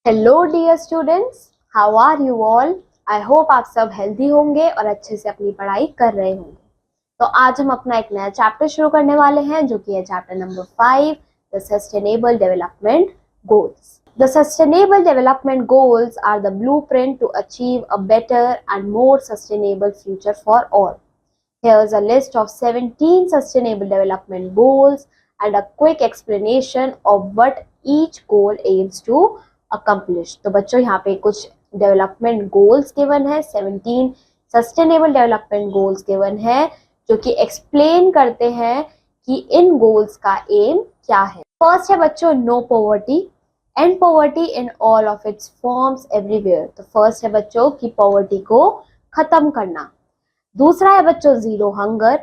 Hello dear students, how are you all. I hope आप सब healthy होंगे और अच्छे से अपनी पढ़ाई कर रहे होंगे। तो आज हम अपना एक नया चैप्टर शुरू करने वाले हैं जो कि है chapter number 5, the sustainable development goals. The Sustainable Development Goals are the blueprint to achieve a better and more sustainable future for all. Here's a list of 17 Sustainable Development Goals and a quick explanation of what each goal aims to accomplish. तो बच्चों यहाँ पे कुछ development goals given है, 17 sustainable development goals given है जो कि explain करते हैं कि इन गोल्स का एम क्या है। फर्स्ट है बच्चों no poverty, end poverty in all of its forms everywhere. तो फर्स्ट है बच्चों कि पॉवर्टी को खत्म करना। दूसरा है बच्चों जीरो हंगर,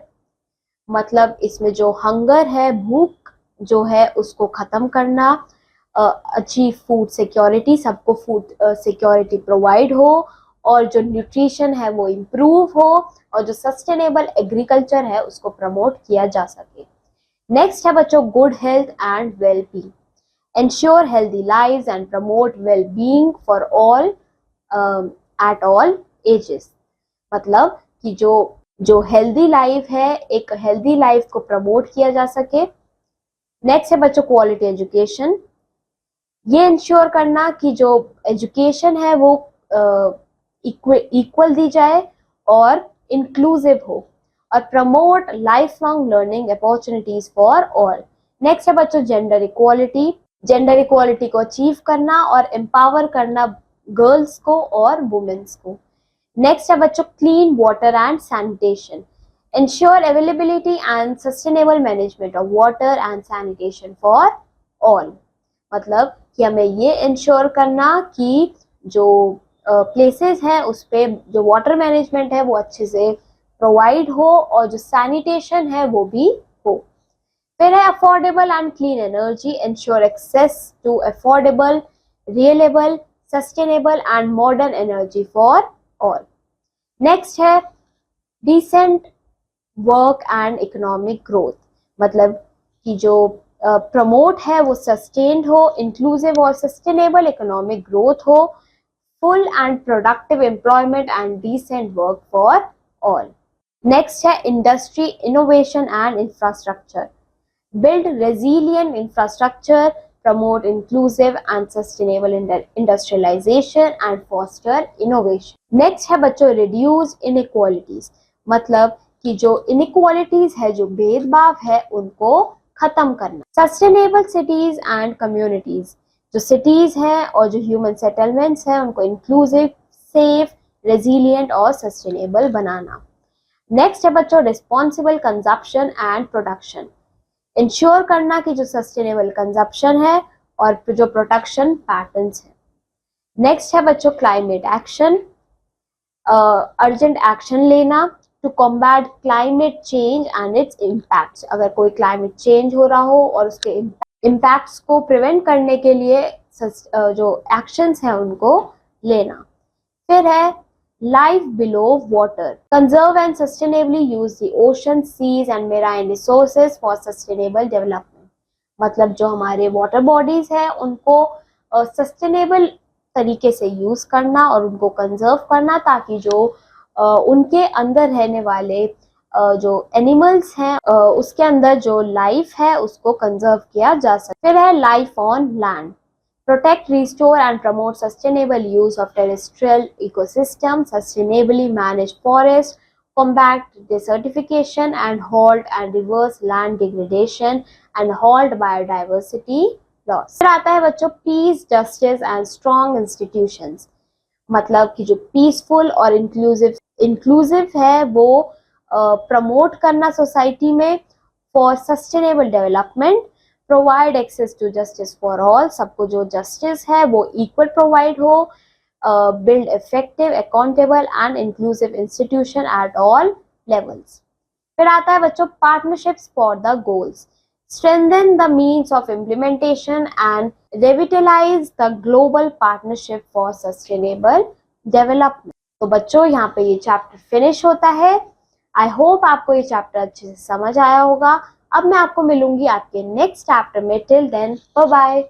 मतलब इसमें जो हंगर है, भूख जो है उसको खत्म करना। अचीव फूड सिक्योरिटी, सबको फूड सिक्योरिटी प्रोवाइड हो और जो न्यूट्रिशन है वो इम्प्रूव हो और जो सस्टेनेबल एग्रीकल्चर है उसको प्रमोट किया जा सके। नेक्स्ट है बच्चों good health and well being, ensure healthy lives and promote well being for all at all ages. मतलब कि जो हेल्दी लाइफ है, एक हेल्दी लाइफ को प्रमोट किया जा सके। नेक्स्ट है बच्चों क्वालिटी एजुकेशन, ये इंश्योर करना कि जो एजुकेशन है वो इक्वल दी जाए और इंक्लूसिव हो और promote life long learning opportunities for all. Next है बच्चों जेंडर इक्वालिटी, जेंडर इक्वालिटी को अचीव करना और एम्पावर करना गर्ल्स को और वुमेन्स को। नेक्स्ट है बच्चों clean water and sanitation, ensure availability and sustainable management of water and sanitation for all. मतलब कि हमें ये इंश्योर करना कि जो प्लेसेस हैं उस पे जो वाटर मैनेजमेंट है वो अच्छे से प्रोवाइड हो और जो सैनिटेशन है वो भी हो। फिर है affordable and clean energy, ensure access to affordable, reliable, sustainable and modern energy for all. Next है decent work and economic growth, मतलब कि जो प्रमोट है वो सस्टेन्ड हो, इंक्लूसिव और सस्टेनेबल इकोनॉमिक ग्रोथ हो, full and productive employment and decent work for all. Next है industry innovation and infrastructure, build resilient infrastructure, promote inclusive and sustainable industrialisation and foster innovation. Next है बच्चों reduce inequalities, मतलब कि जो inequalities है, जो भेदभाव है, उनको खत्म करना। सस्टेनेबल सिटीज एंड कम्युनिटीज, जो सिटीज हैं और जो ह्यूमन सेटलमेंट्स हैं उनको इंक्लूसिव, सेफ, रेजिलियंट और सस्टेनेबल बनाना। नेक्स्ट है बच्चों responsible consumption and production, ensure करना कि जो सस्टेनेबल कंजप्शन है और जो प्रोडक्शन पैटर्न्स है। नेक्स्ट है बच्चों क्लाइमेट एक्शन, अर्जेंट एक्शन लेना to combat climate change and its impacts. अगर कोई क्लाइमेट चेंज हो रहा हो और उसके इम्पैक्ट्स को प्रिवेंट करने के लिए जो एक्शंस हैं उनको लेना। फिर है life below water, conserve and sustainably use the ocean, seas and marine resources for sustainable development. मतलब जो हमारे वाटर बॉडीज है उनको सस्टेनेबल तरीके से यूज करना और उनको कंजर्व करना ताकि जो उनके अंदर रहने वाले जो एनिमल्स हैं उसके अंदर जो लाइफ है उसको कंजर्व किया जा सके। फिर है life on land, protect, restore and promote sustainable use of terrestrial ecosystem, sustainably manage forest, combat desertification and halt and reverse land degradation and halt biodiversity loss। फिर आता है बच्चों peace, justice and strong institutions, मतलब कि जो peaceful और inclusive है वो प्रमोट करना सोसाइटी में for sustainable development, provide access to justice for all, सबको जो जस्टिस है वो इक्वल प्रोवाइड हो, build effective, accountable and inclusive institution at all levels. फिर आता है बच्चों partnerships for the goals, strengthen the means of implementation and revitalize the global partnership for sustainable development। तो बच्चों यहाँ पे ये चैप्टर फिनिश होता है। आई होप आपको ये चैप्टर अच्छे से समझ आया होगा। अब मैं आपको मिलूंगी आपके नेक्स्ट चैप्टर में। Till then bye bye.